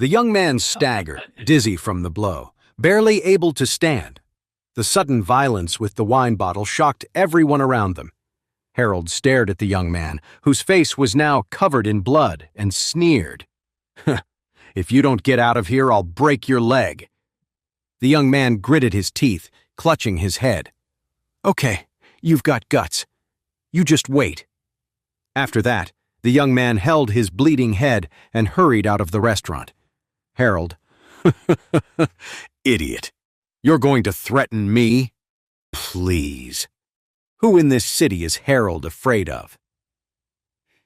The young man staggered, dizzy from the blow, barely able to stand. The sudden violence with the wine bottle shocked everyone around them. Harold stared at the young man, whose face was now covered in blood, and sneered. "If you don't get out of here, I'll break your leg." The young man gritted his teeth, clutching his head. "Okay, you've got guts. You just wait." After that, the young man held his bleeding head and hurried out of the restaurant. Harold, "Idiot. You're going to threaten me? Please. Who in this city is Harold afraid of?"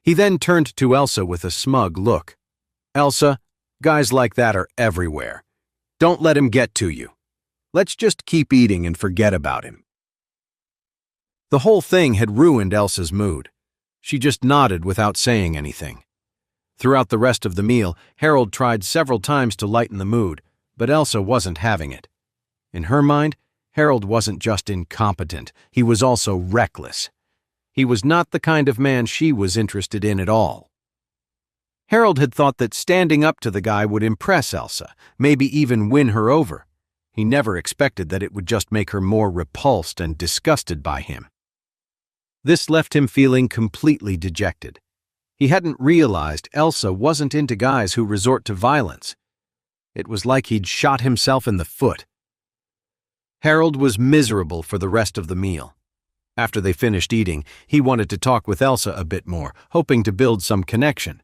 He then turned to Elsa with a smug look. "Elsa, guys like that are everywhere. Don't let him get to you. Let's just keep eating and forget about him." The whole thing had ruined Elsa's mood. She just nodded without saying anything. Throughout the rest of the meal, Harold tried several times to lighten the mood, but Elsa wasn't having it. In her mind, Harold wasn't just incompetent, he was also reckless. He was not the kind of man she was interested in at all. Harold had thought that standing up to the guy would impress Elsa, maybe even win her over. He never expected that it would just make her more repulsed and disgusted by him. This left him feeling completely dejected. He hadn't realized Elsa wasn't into guys who resort to violence. It was like he'd shot himself in the foot. Harold was miserable for the rest of the meal. After they finished eating, he wanted to talk with Elsa a bit more, hoping to build some connection.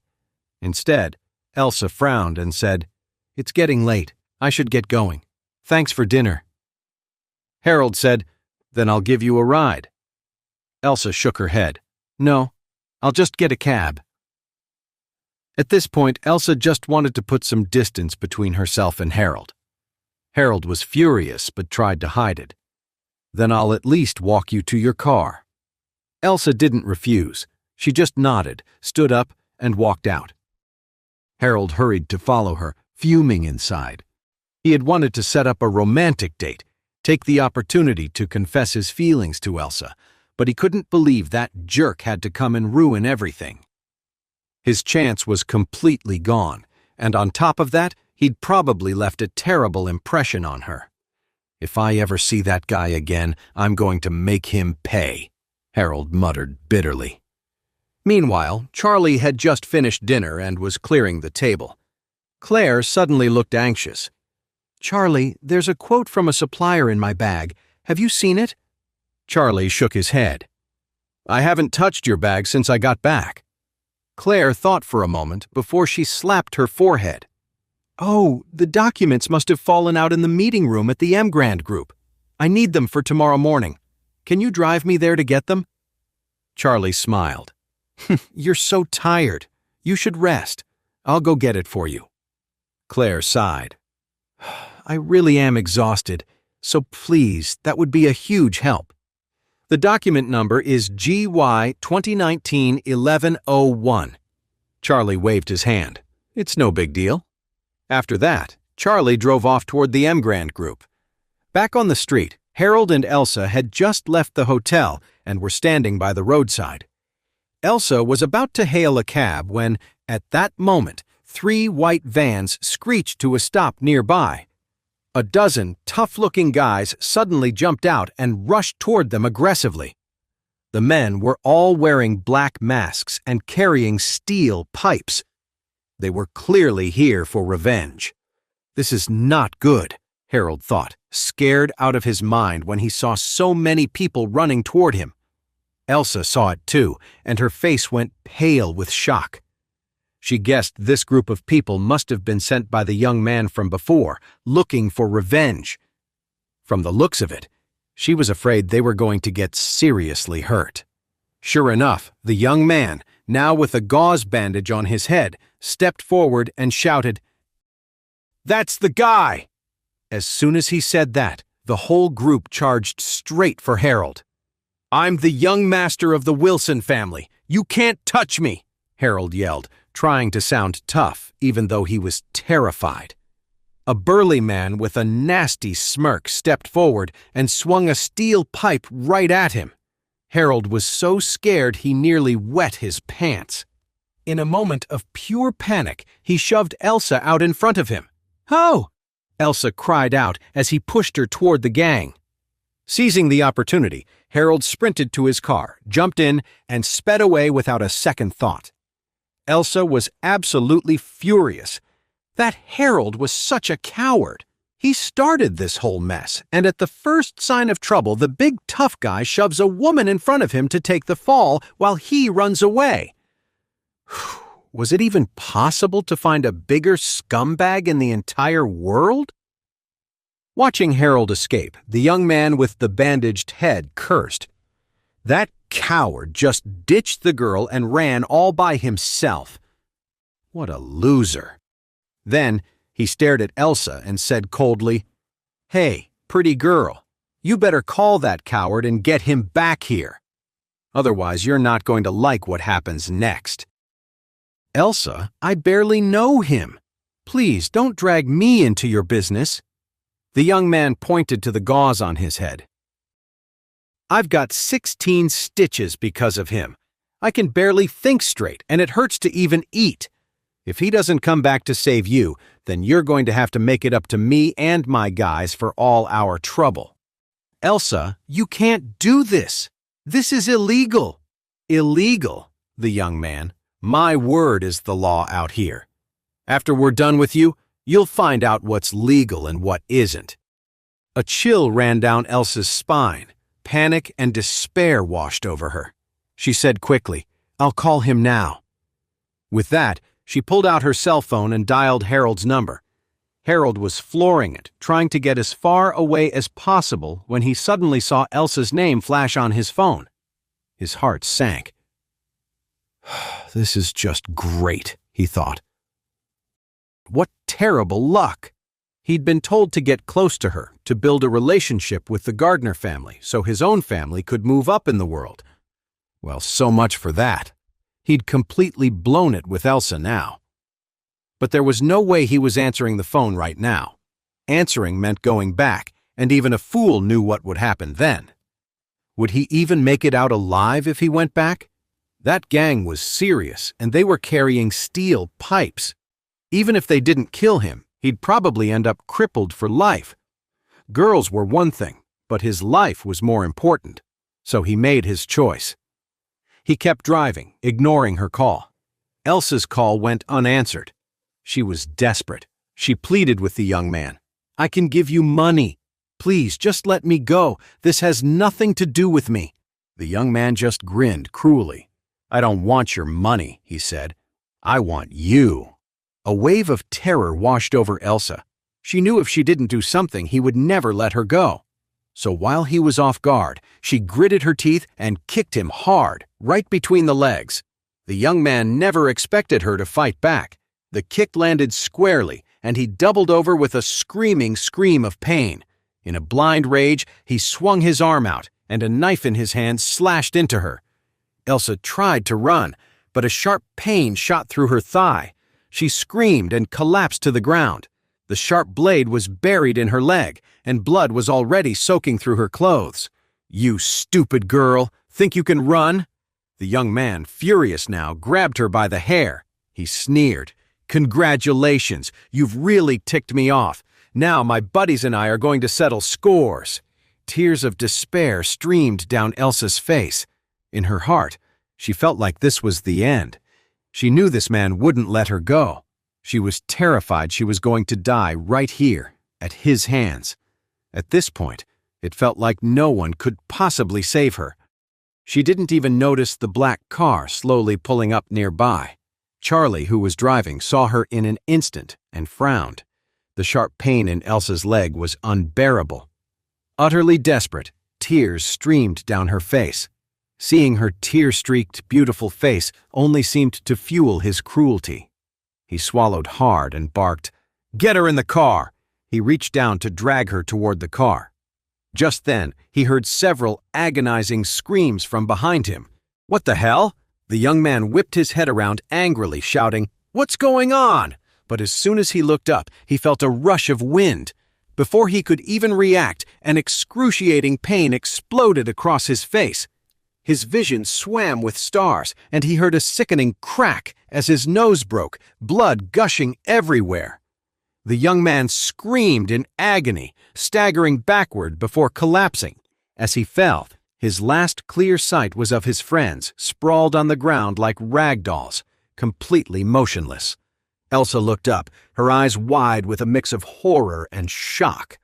Instead, Elsa frowned and said, "It's getting late. I should get going. Thanks for dinner." Harold said, "Then I'll give you a ride." Elsa shook her head. "No, I'll just get a cab." At this point, Elsa just wanted to put some distance between herself and Harold. Harold was furious but tried to hide it. "Then I'll at least walk you to your car." Elsa didn't refuse. She just nodded, stood up, and walked out. Harold hurried to follow her, fuming inside. He had wanted to set up a romantic date, take the opportunity to confess his feelings to Elsa, but he couldn't believe that jerk had to come and ruin everything. His chance was completely gone, and on top of that, he'd probably left a terrible impression on her. "If I ever see that guy again, I'm going to make him pay," Harold muttered bitterly. Meanwhile, Charlie had just finished dinner and was clearing the table. Claire suddenly looked anxious. "Charlie, there's a quote from a supplier in my bag. Have you seen it?" Charlie shook his head. "I haven't touched your bag since I got back." Claire thought for a moment before she slapped her forehead. "Oh, the documents must have fallen out in the meeting room at the Emgrand group. I need them for tomorrow morning. Can you drive me there to get them?" Charlie smiled. "You're so tired. You should rest. I'll go get it for you." Claire sighed. "I really am exhausted, so please, that would be a huge help. The document number is GY 2019-1101. Charlie waved his hand. "It's no big deal." After that, Charlie drove off toward the Emgrand group. Back on the street, Harold and Elsa had just left the hotel and were standing by the roadside. Elsa was about to hail a cab when, at that moment, 3 white vans screeched to a stop nearby. A dozen tough-looking guys suddenly jumped out and rushed toward them aggressively. The men were all wearing black masks and carrying steel pipes. They were clearly here for revenge. This is not good, Harold thought, scared out of his mind when he saw so many people running toward him. Elsa saw it too, and her face went pale with shock. She guessed this group of people must have been sent by the young man from before, looking for revenge. From the looks of it, she was afraid they were going to get seriously hurt. Sure enough, the young man, now with a gauze bandage on his head, stepped forward and shouted, "That's the guy!" As soon as he said that, the whole group charged straight for Harold. "I'm the young master of the Wilson family. You can't touch me!" Harold yelled, trying to sound tough, even though he was terrified. A burly man with a nasty smirk stepped forward and swung a steel pipe right at him. Harold was so scared he nearly wet his pants. In a moment of pure panic, he shoved Elsa out in front of him. "Oh!" Elsa cried out as he pushed her toward the gang. Seizing the opportunity, Harold sprinted to his car, jumped in, and sped away without a second thought. Elsa was absolutely furious. That Harold was such a coward. He started this whole mess, and at the first sign of trouble, the big tough guy shoves a woman in front of him to take the fall while he runs away. Was it even possible to find a bigger scumbag in the entire world? Watching Harold escape, the young man with the bandaged head cursed. That coward just ditched the girl and ran all by himself. What a loser. Then he stared at Elsa and said coldly, "Hey, pretty girl, you better call that coward and get him back here. Otherwise, you're not going to like what happens next." "Elsa, I barely know him. Please don't drag me into your business." The young man pointed to the gauze on his head. "I've got 16 stitches because of him. I can barely think straight, and it hurts to even eat. If he doesn't come back to save you, then you're going to have to make it up to me and my guys for all our trouble." "Elsa, you can't do this. This is illegal." "Illegal?" The young man. "My word is the law out here. After we're done with you, you'll find out what's legal and what isn't." A chill ran down Elsa's spine. Panic and despair washed over her. She said quickly, "I'll call him now." With that, she pulled out her cell phone and dialed Harold's number. Harold was flooring it, trying to get as far away as possible when he suddenly saw Elsa's name flash on his phone. His heart sank. "This is just great," he thought. What terrible luck! He'd been told to get close to her, to build a relationship with the Gardner family so his own family could move up in the world. Well, so much for that. He'd completely blown it with Elsa now. But there was no way he was answering the phone right now. Answering meant going back, and even a fool knew what would happen then. Would he even make it out alive if he went back? That gang was serious, and they were carrying steel pipes. Even if they didn't kill him, he'd probably end up crippled for life. Girls were one thing, but his life was more important, so he made his choice. He kept driving, ignoring her call. Elsa's call went unanswered. She was desperate. She pleaded with the young man. "I can give you money. Please, just let me go. This has nothing to do with me." The young man just grinned cruelly. "I don't want your money," he said. "I want you." A wave of terror washed over Elsa. She knew if she didn't do something, he would never let her go. So while he was off guard, she gritted her teeth and kicked him hard, right between the legs. The young man never expected her to fight back. The kick landed squarely, and he doubled over with a screaming scream of pain. In a blind rage, he swung his arm out, and a knife in his hand slashed into her. Elsa tried to run, but a sharp pain shot through her thigh. She screamed and collapsed to the ground. The sharp blade was buried in her leg, and blood was already soaking through her clothes. "You stupid girl! Think you can run?" The young man, furious now, grabbed her by the hair. He sneered. "Congratulations! You've really ticked me off. Now my buddies and I are going to settle scores." Tears of despair streamed down Elsa's face. In her heart, she felt like this was the end. She knew this man wouldn't let her go. She was terrified she was going to die right here, at his hands. At this point, it felt like no one could possibly save her. She didn't even notice the black car slowly pulling up nearby. Charlie, who was driving, saw her in an instant and frowned. The sharp pain in Elsa's leg was unbearable. Utterly desperate, tears streamed down her face. Seeing her tear-streaked, beautiful face only seemed to fuel his cruelty. He swallowed hard and barked, "Get her in the car!" He reached down to drag her toward the car. Just then, he heard several agonizing screams from behind him. "What the hell?" The young man whipped his head around angrily, shouting, "What's going on?" But as soon as he looked up, he felt a rush of wind. Before he could even react, an excruciating pain exploded across his face. His vision swam with stars, and he heard a sickening crack as his nose broke, blood gushing everywhere. The young man screamed in agony, staggering backward before collapsing. As he fell, his last clear sight was of his friends, sprawled on the ground like rag dolls, completely motionless. Elsa looked up, her eyes wide with a mix of horror and shock.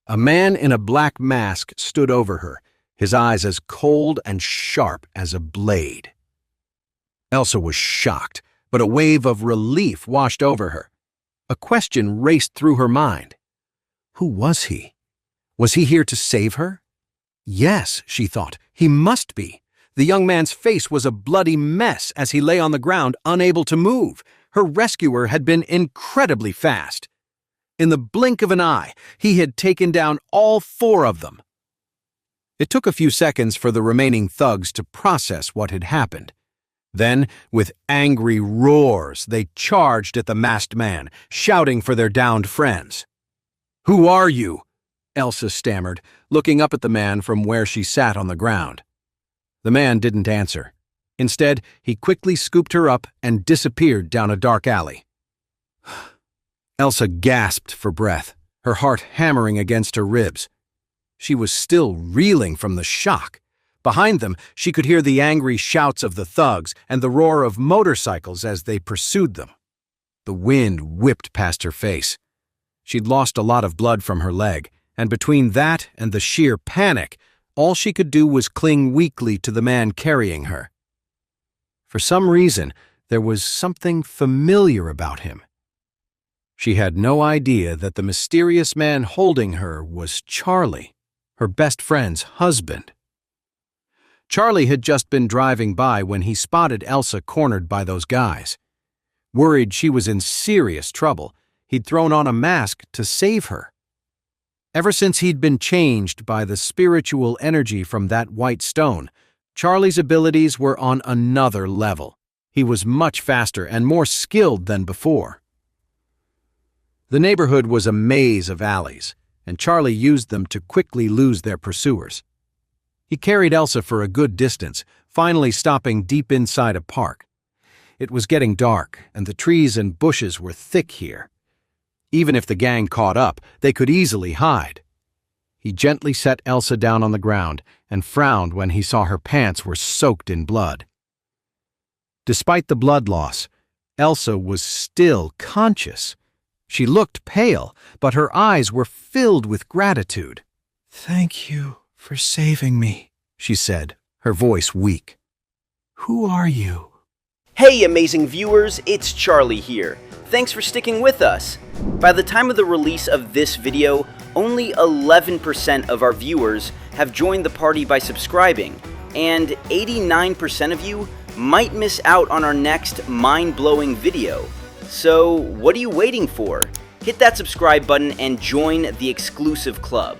A man in a black mask stood over her, his eyes as cold and sharp as a blade. Elsa was shocked, but a wave of relief washed over her. A question raced through her mind. Who was he? Was he here to save her? Yes, she thought, he must be. The young man's face was a bloody mess as he lay on the ground, unable to move. Her rescuer had been incredibly fast. In the blink of an eye, he had taken down all 4 of them. It took a few seconds for the remaining thugs to process what had happened. Then, with angry roars, they charged at the masked man, shouting for their downed friends. "Who are you?" Elsa stammered, looking up at the man from where she sat on the ground. The man didn't answer. Instead, he quickly scooped her up and disappeared down a dark alley. Elsa gasped for breath, her heart hammering against her ribs. She was still reeling from the shock. Behind them, she could hear the angry shouts of the thugs and the roar of motorcycles as they pursued them. The wind whipped past her face. She'd lost a lot of blood from her leg, and between that and the sheer panic, all she could do was cling weakly to the man carrying her. For some reason, there was something familiar about him. She had no idea that the mysterious man holding her was Charlie, her best friend's husband. Charlie had just been driving by when he spotted Elsa cornered by those guys. Worried she was in serious trouble, he'd thrown on a mask to save her. Ever since he'd been changed by the spiritual energy from that white stone, Charlie's abilities were on another level. He was much faster and more skilled than before. The neighborhood was a maze of alleys, and Charlie used them to quickly lose their pursuers. He carried Elsa for a good distance, finally stopping deep inside a park. It was getting dark, and the trees and bushes were thick here. Even if the gang caught up, they could easily hide. He gently set Elsa down on the ground and frowned when he saw her pants were soaked in blood. Despite the blood loss, Elsa was still conscious. She looked pale, but her eyes were filled with gratitude. "Thank you for saving me," she said, her voice weak. "Who are you?" Hey amazing viewers, it's Charlie here. Thanks for sticking with us. By the time of the release of this video, only 11% of our viewers have joined the party by subscribing, and 89% of you might miss out on our next mind-blowing video. So what are you waiting for? Hit that subscribe button and join the exclusive club.